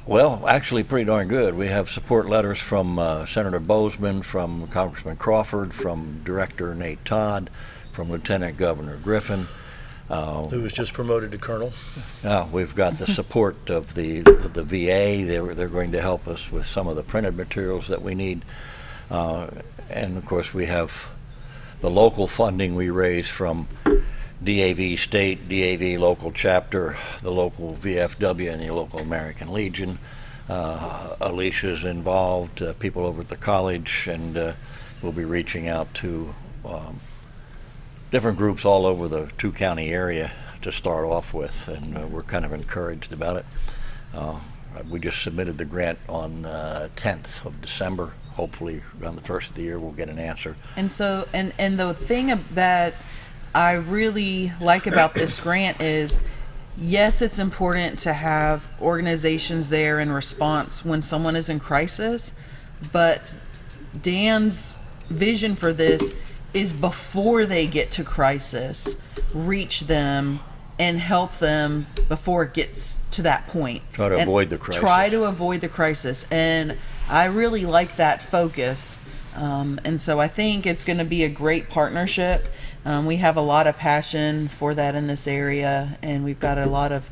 Well, actually pretty darn good. We have support letters from Senator Bozeman, from Congressman Crawford, from Director Nate Todd, from Lieutenant Governor Griffin. Who was just promoted to colonel. We've got the support of the VA. They're going to help us with some of the printed materials that we need. And of course we have the local funding we raise from DAV state, DAV local chapter, the local VFW, and the local American Legion. Alicia's involved, people over at the college, and we'll be reaching out to different groups all over the two-county area to start off with, and we're kind of encouraged about it. We just submitted the grant on 10th of December. Hopefully around the first of the year we'll get an answer. And so, and the thing that I really like about this grant is, yes, it's important to have organizations there in response when someone is in crisis, but Dan's vision for this is before they get to crisis, reach them and help them before it gets to that point. Try to avoid the crisis. Try to avoid the crisis. And I really like that focus. And so I think it's going to be a great partnership. We have a lot of passion for that in this area, and we've got a lot of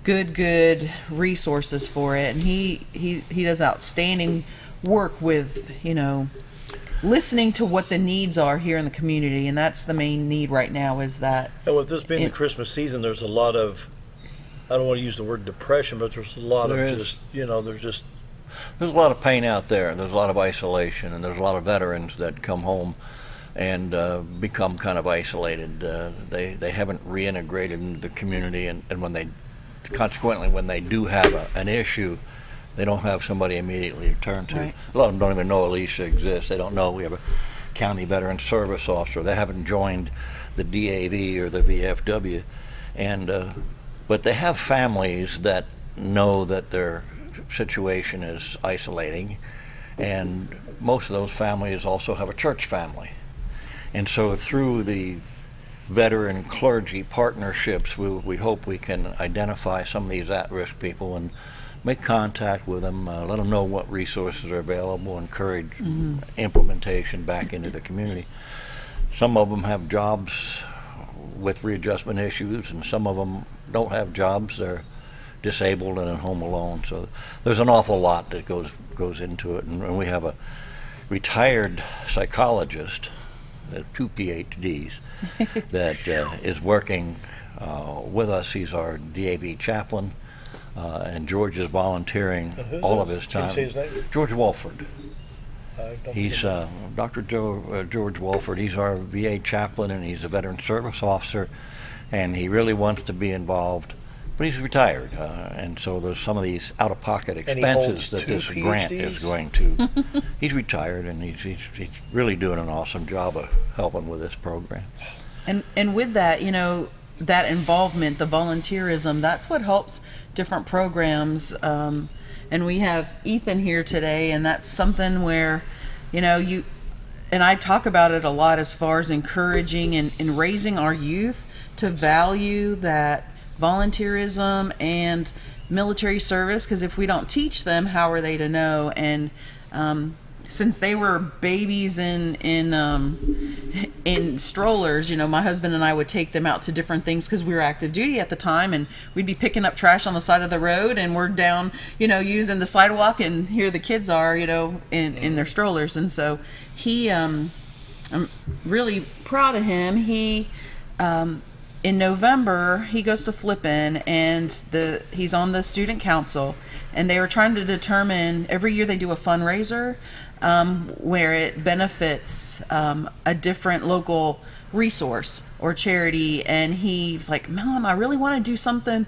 good resources for it. And he does outstanding work with, listening to what the needs are here in the community, and that's the main need right now, is that. And with this being the Christmas season, there's a lot of, I don't want to use the word depression, but there's a lot of just, there's a lot of pain out there. There's a lot of isolation, and there's a lot of veterans that come home and become kind of isolated. They haven't reintegrated into the community, and consequently when they do have an issue, they don't have somebody immediately to turn to. Right. A lot of them don't even know Elesha exists. They don't know we have a county veteran service officer. They haven't joined the DAV or the VFW, but they have families that know that their situation is isolating, and most of those families also have a church family. And so through the veteran clergy partnerships, we hope we can identify some of these at-risk people and make contact with them, let them know what resources are available, encourage implementation back into the community. Some of them have jobs with readjustment issues, and some of them don't have jobs. They're disabled and at home alone. So there's an awful lot that goes into it. And we have a retired psychologist, 2 PhDs, that is working with us. He's our DAV chaplain. And George is volunteering all of his time. Can you say his name? George Walford. He's Dr. George Walford. He's our VA chaplain, and he's a veteran service officer, and he really wants to be involved, but he's retired, and so there's some of these out-of-pocket expenses that this grant is going to. He's retired, and he's really doing an awesome job of helping with this program. And with that, that involvement, the volunteerism, that's what helps different programs. And we have Ethan here today, and that's something where, you and I talk about it a lot as far as encouraging and raising our youth to value that volunteerism and military service, because if we don't teach them, how are they to know? And since they were babies in strollers, my husband and I would take them out to different things because we were active duty at the time, and we'd be picking up trash on the side of the road, and we're down, using the sidewalk, and here the kids are, in their strollers. And so I'm really proud of him. He in November, he goes to Flippin, and he's on the student council, and they were trying to determine, every year they do a fundraiser where it benefits a different local resource or charity, and he's like, Mom, I really want to do something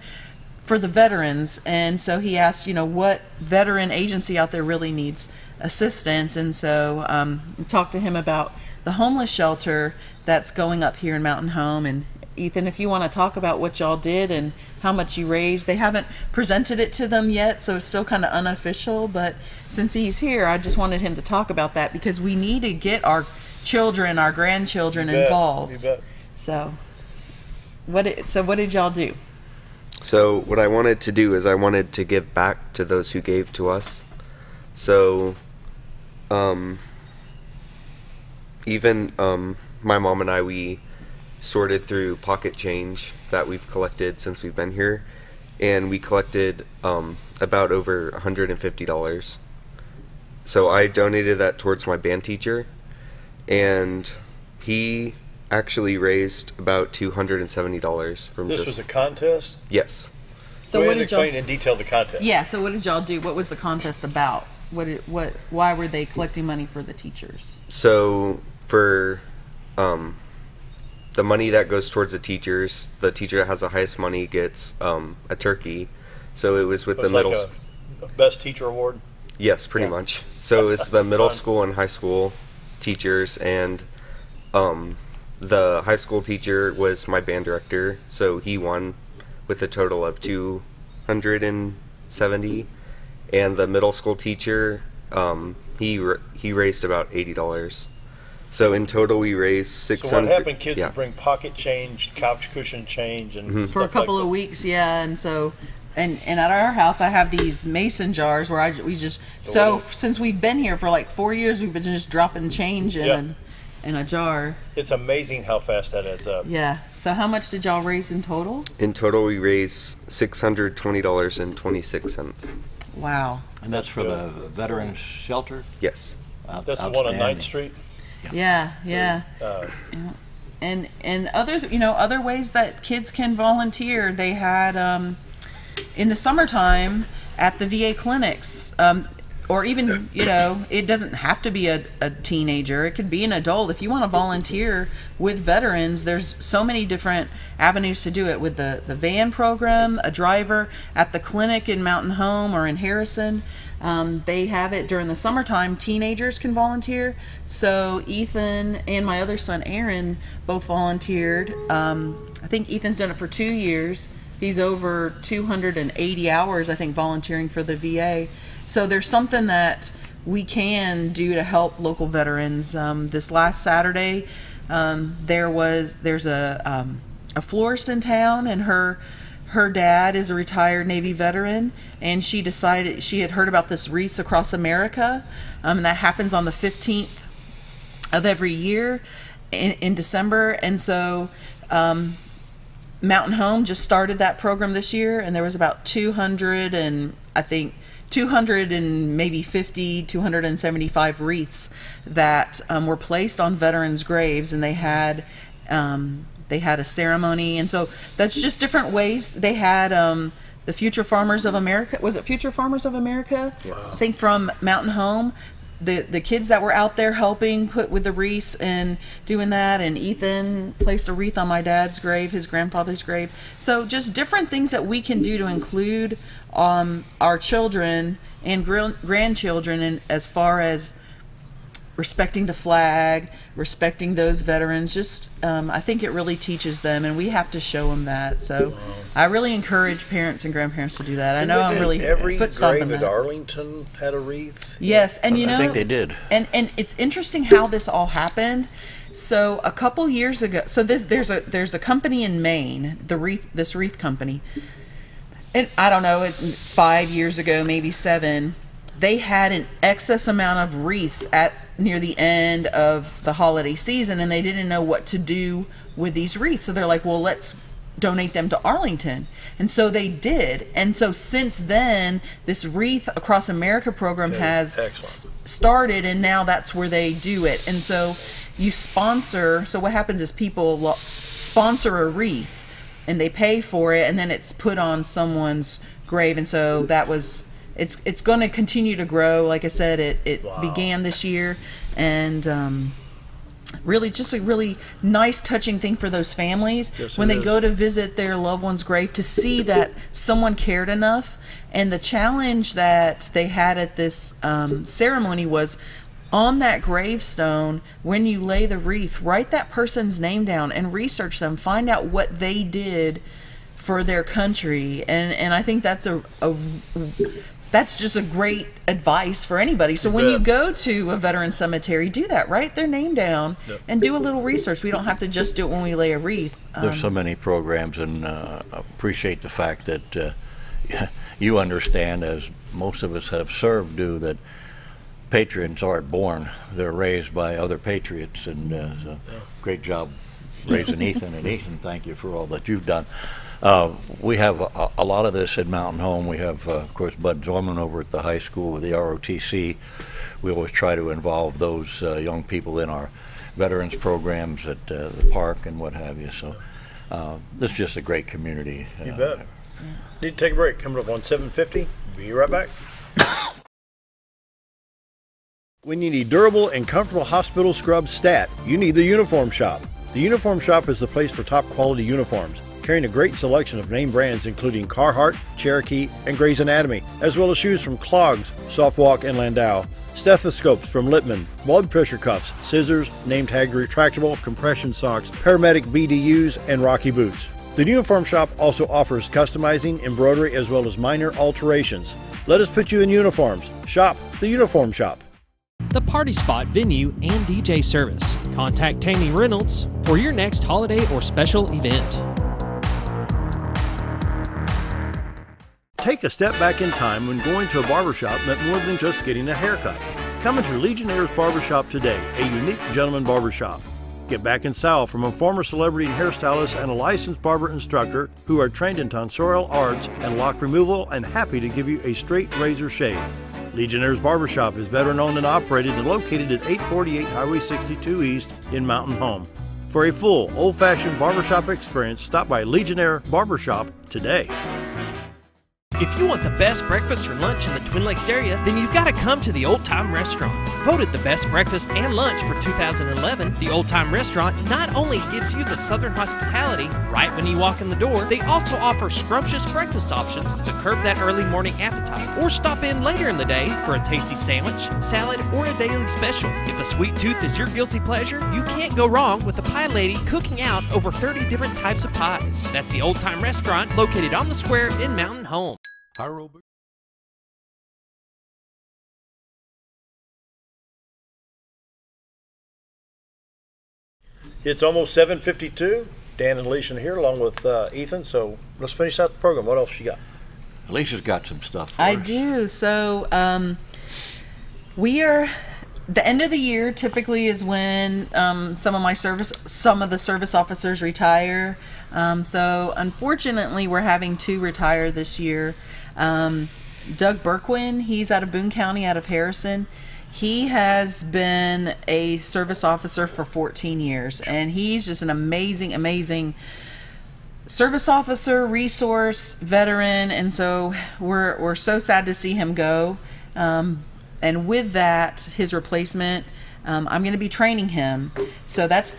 for the veterans. And so he asked, what veteran agency out there really needs assistance. And so I talked to him about the homeless shelter that's going up here in Mountain Home, and Ethan, if you want to talk about what y'all did and how much you raised. They haven't presented it to them yet, so it's still kind of unofficial, but since he's here, I just wanted him to talk about that because we need to get our children, our grandchildren involved. You bet. So what did y'all do? So what I wanted to do is I wanted to give back to those who gave to us. So even my mom and I, we sorted through pocket change that we've collected since we've been here, and we collected about over $150. So I donated that towards my band teacher, and he actually raised about $270 from This was a contest? Yes. So Go what ahead and did y'all explain in detail the contest. Yeah, so what did y'all do? What was the contest about? Why were they collecting money for the teachers? So for the money that goes towards the teacher that has the highest money gets a turkey. So it was with the middle. Like a best teacher award. Yes, pretty much. So it's the middle school and high school teachers, and the high school teacher was my band director, so he won with a total of $270, and the middle school teacher he raised about $80. So in total, we raised $600. So what happened? Kids would bring pocket change, couch cushion change, and for a couple of weeks, yeah. And so, and at our house, I have these mason jars where since we've been here for like 4 years, we've been just dropping change in a jar. It's amazing how fast that adds up. Yeah. So how much did y'all raise in total? In total, we raised $620.26. Wow. And that's for the veterans shelter? Yes. That's the one on 9th Street? Yeah. And other ways that kids can volunteer. They had in the summertime at the VA clinics, or even it doesn't have to be a teenager. It could be an adult. If you want to volunteer with veterans, there's so many different avenues to do it with the van program, a driver at the clinic in Mountain Home or in Harrison. They have it during the summertime. Teenagers can volunteer. So Ethan and my other son Aaron both volunteered. I think Ethan's done it for 2 years. He's over 280 hours, I think, volunteering for the VA. So there's something that we can do to help local veterans. This last Saturday, there's a florist in town, and her dad is a retired Navy veteran, and she decided she had heard about this Wreaths Across America, and that happens on the 15th of every year in December. And so Mountain Home just started that program this year, and there was about 275 wreaths that were placed on veterans' graves, and they had a ceremony. And so that's just different ways. They had the Future Farmers of America. Was it Future Farmers of America? Wow. I think from Mountain Home. The kids that were out there helping put with the wreaths and doing that, and Ethan placed a wreath on my dad's grave, his grandfather's grave. So just different things that we can do to include our children and grandchildren, and as far as respecting the flag, respecting those veterans. Just I think it really teaches them, and we have to show them that. So I really encourage parents and grandparents to do that. I know I'm really foot stomping grave that. at Arlington had a wreath. Yes, and I think they did. And it's interesting how this all happened. So a couple years ago, so there's a company in Maine, this wreath company, and I don't know, 5 years ago, maybe 7. They had an excess amount of wreaths near the end of the holiday season, and they didn't know what to do with these wreaths. So they're like, well, let's donate them to Arlington. And so they did. And so since then, this Wreath Across America program has started, and now that's where they do it. And so you sponsor, so what happens is people sponsor a wreath, and they pay for it, and then it's put on someone's grave. And so that was... It's going to continue to grow. Like I said, it began this year, and really just a really nice, touching thing for those families when they go to visit their loved one's grave, to see that someone cared enough. And the challenge that they had at this ceremony was on that gravestone, when you lay the wreath, write that person's name down and research them, find out what they did for their country. And I think that's that's just a great advice for anybody. So when you go to a veteran cemetery, do that. Write their name down and do a little research. We don't have to just do it when we lay a wreath. There's so many programs, and appreciate the fact that you understand, as most of us have served do, that patriots aren't born. They're raised by other patriots, and so great job raising Ethan. And Ethan, thank you for all that you've done. We have a lot of this at Mountain Home. We have, of course, Bud Zorman over at the high school with the ROTC. We always try to involve those young people in our veterans programs at the park and what have you. So this is just a great community. You bet. Need to take a break. Coming up on 7:50. Be right back. When you need durable and comfortable hospital scrub stat, you need the Uniform Shop. The Uniform Shop is the place for top quality uniforms, carrying a great selection of name brands including Carhartt, Cherokee, and Gray's Anatomy, as well as shoes from Clogs, Softwalk, and Landau, stethoscopes from Littman, blood pressure cuffs, scissors, name tag retractable, compression socks, paramedic BDUs, and Rocky boots. The Uniform Shop also offers customizing, embroidery, as well as minor alterations. Let us put you in uniforms. Shop the Uniform Shop. The Party Spot venue and DJ service. Contact Tammy Reynolds for your next holiday or special event. Take a step back in time when going to a barbershop meant more than just getting a haircut. Come into Legionnaire's Barbershop today, a unique gentleman barbershop. Get back in style from a former celebrity hairstylist and a licensed barber instructor who are trained in tonsorial arts and lock removal and happy to give you a straight razor shave. Legionnaire's Barbershop is veteran-owned and operated and located at 848 Highway 62 East in Mountain Home. For a full, old-fashioned barbershop experience, stop by Legionnaire Barbershop today. If you want the best breakfast or lunch in the Twin Lakes area, then you've got to come to the Old Time Restaurant. Voted the best breakfast and lunch for 2011, the Old Time Restaurant not only gives you the Southern hospitality right when you walk in the door, they also offer scrumptious breakfast options to curb that early morning appetite. Or stop in later in the day for a tasty sandwich, salad, or a daily special. If a sweet tooth is your guilty pleasure, you can't go wrong with the Pie Lady cooking out over 30 different types of pies. That's the Old Time Restaurant located on the square in Mountain Home. It's almost 7:52. Dan and Elesha here along with Ethan, so let's finish out the program. What else you got? Alicia's got some stuff for I us. do. So we are, the end of the year typically is when some of the service officers retire. So unfortunately we're having 2 retire this year. Doug Berkwin, he's out of Boone County, out of Harrison. He has been a service officer for 14 years, and he's just an amazing service officer, resource, veteran, and so we're so sad to see him go. And with that, his replacement, I'm going to be training him. So that's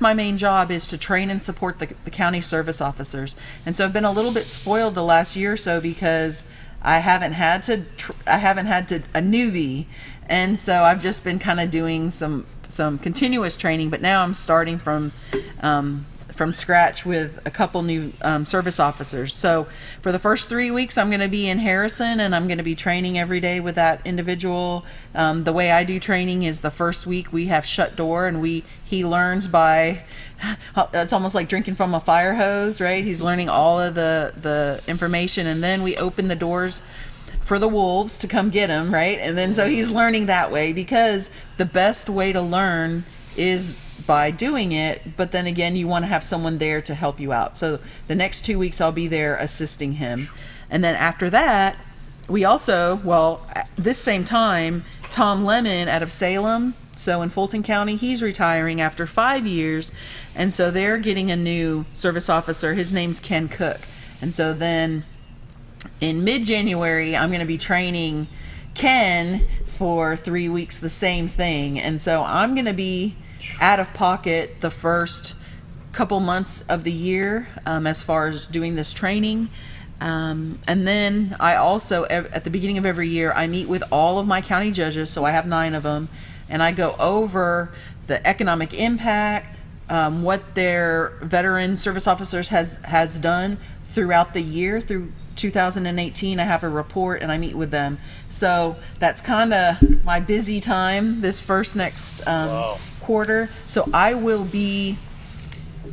my main job, is to train and support the county service officers. And so I've been a little bit spoiled the last year or so because I haven't had a newbie, and so I've just been kind of doing some continuous training. But now I'm starting from scratch with a couple new service officers. So for the first 3 weeks, I'm going to be in Harrison, and I'm going to be training every day with that individual. The way I do training is the first week we have shut door, and he learns by, it's almost like drinking from a fire hose, right? He's learning all of the information, and then we open the doors for the wolves to come get him, right? And then so he's learning that way, because the best way to learn is by doing it, but then again, you want to have someone there to help you out. So the next 2 weeks I'll be there assisting him. And then after that, we also, at this same time, Tom Lemon out of Salem, so in Fulton County, he's retiring after 5 years, and so they're getting a new service officer. His name's Ken Cook. And so then in mid-January, I'm going to be training Ken for 3 weeks, the same thing. And so I'm going to be out of pocket the first couple months of the year as far as doing this training. And then I also, at the beginning of every year, I meet with all of my county judges, so I have 9 of them, and I go over the economic impact, what their veteran service officers has done throughout the year, through 2018. I have a report and I meet with them. So that's kind of my busy time this next quarter. So I will be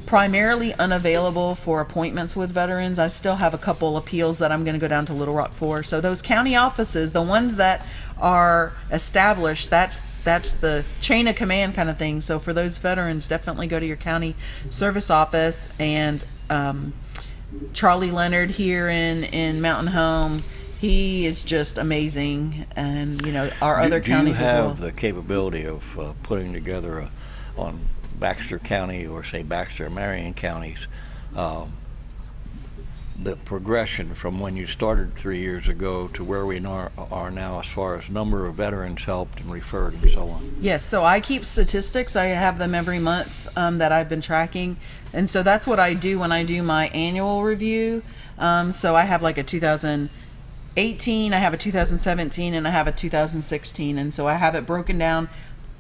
primarily unavailable for appointments with veterans. I still have a couple appeals that I'm going to go down to Little Rock for. So those county offices, the ones that are established, that's the chain of command kind of thing. So for those veterans, definitely go to your county service office. And Charlie Leonard here in Mountain Home, he is just amazing, and our other counties as well. Do you have the capability of putting together on Baxter County, or say Baxter and Marion counties, the progression from when you started 3 years ago to where we are now, as far as number of veterans helped and referred and so on? Yes, so I keep statistics. I have them every month that I've been tracking, and so that's what I do when I do my annual review. So I have like a 2018, I have a 2017, and I have a 2016, and so I have it broken down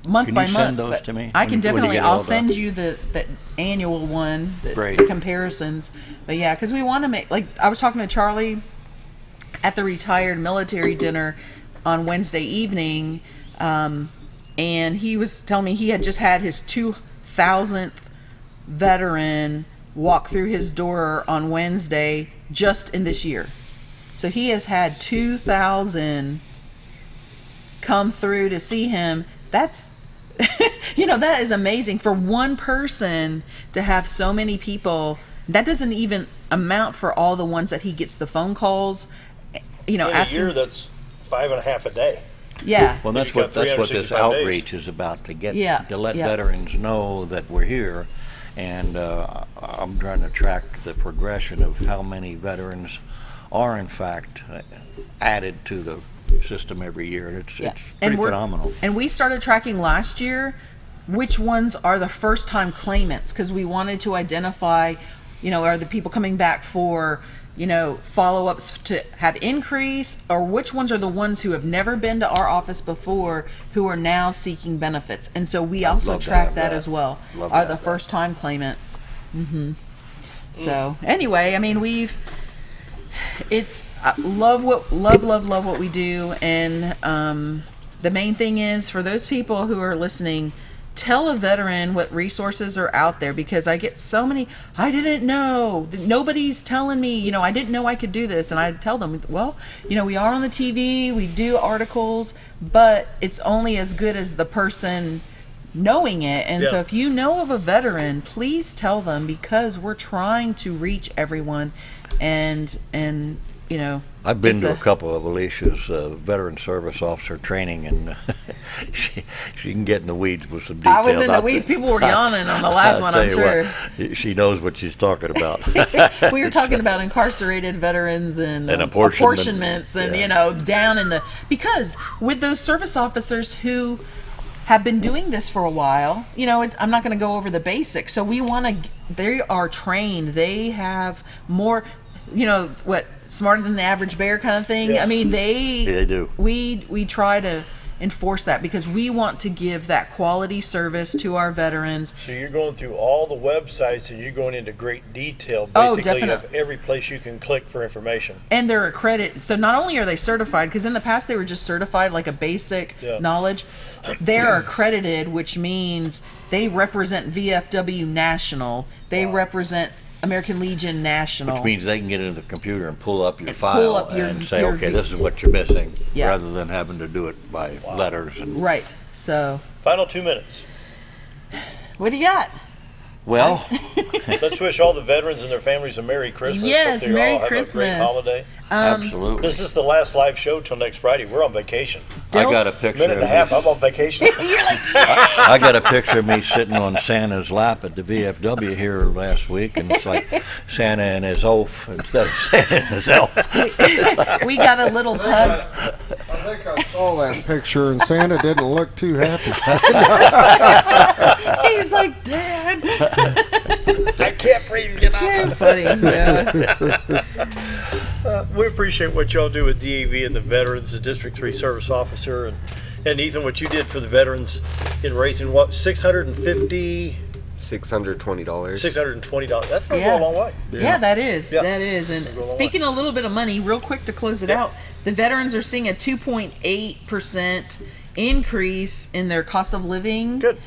month by month. Can you send those to me? I can definitely. I'll send you the annual one, the comparisons. But yeah, because we want to make, like I was talking to Charlie at the retired military dinner on Wednesday evening, and he was telling me he had just had his 2,000th veteran walk through his door on Wednesday just in this year. So he has had 2,000 come through to see him. That's that is amazing for one person to have so many people. That doesn't even amount for all the ones that he gets the phone calls. In a year, that's 5.5 a day. Yeah. Well, that's what this outreach is about, to let veterans know that we're here, and I'm trying to track the progression of how many veterans are in fact added to the system every year, and it's pretty phenomenal. And we started tracking last year which ones are the first time claimants, because we wanted to identify, are the people coming back for follow-ups to have increase, or which ones are the ones who have never been to our office before who are now seeking benefits. And so we also track that as well. Are the first time claimants. So anyway, I mean, love what we do, and the main thing is, for those people who are listening, tell a veteran what resources are out there, because I get so many, I didn't know, nobody's telling me, I didn't know I could do this. And I tell them, well, we are on the TV, we do articles, but it's only as good as the person knowing it. And so if you know of a veteran, please tell them, because we're trying to reach everyone. And I've been to a couple of Elesha's veteran service officer training, and she can get in the weeds with some details. I was in the weeds. People were yawning on the last one, I'm sure. She knows what she's talking about. We were talking about incarcerated veterans and apportionments and, down in the... Because with those service officers who have been doing this for a while, I'm not going to go over the basics. So we want to... They are trained. They have more... smarter than the average bear kind of thing. I mean, they do. We try to enforce that, because we want to give that quality service to our veterans. So you're going through all the websites, and you're going into great detail, basically, of every place you can click for information. And they're accredited. So not only are they certified, because in the past they were just certified like a basic knowledge, they're accredited, which means they represent VFW National. They represent American Legion National. Which means they can get into the computer and pull up your file and say, okay, this is what you're missing, rather than having to do it by letters. And right. So. Final 2 minutes. What do you got? Well, let's wish all the veterans and their families a Merry Christmas. Yes, Merry Christmas. Have a great holiday. Absolutely. This is the last live show till next Friday. We're on vacation. I got a picture. Minute and a half. I'm on vacation. I got a picture of me sitting on Santa's lap at the VFW here last week, and it's like Santa and his oaf instead of Santa and his elf. We got a little pug. I think I saw that picture, and Santa didn't look too happy. He's like, Dad. I can't breathe. Get too funny. Yeah. We appreciate what y'all do with DAV and the veterans, the District 3 Service Officer, and Ethan, what you did for the veterans in raising what, $620? $620. That's going to go a long way. Yeah, that is. Yeah. That is. And speaking a little bit of money, real quick to close it out, the veterans are seeing a 2.8% increase in their cost of living. Good.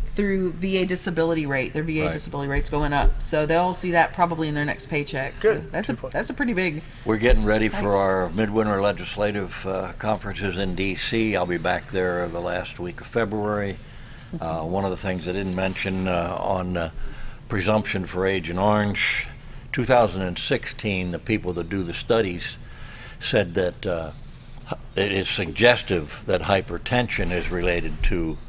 Through VA disability rate. Their VA disability rate's going up. So they'll see that probably in their next paycheck. Good. So that's a pretty big. We're getting ready for our midwinter legislative conferences in D.C. I'll be back there the last week of February. One of the things I didn't mention on presumption for Agent Orange, 2016, the people that do the studies said that it is suggestive that hypertension is related to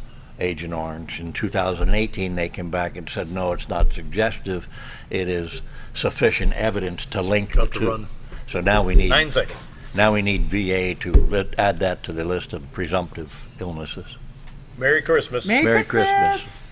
Agent Orange. In 2018, they came back and said, no, it's not suggestive. It is sufficient evidence to link the two. So now we need 9 seconds. Now we need VA to add that to the list of presumptive illnesses. Merry Christmas. Merry Christmas.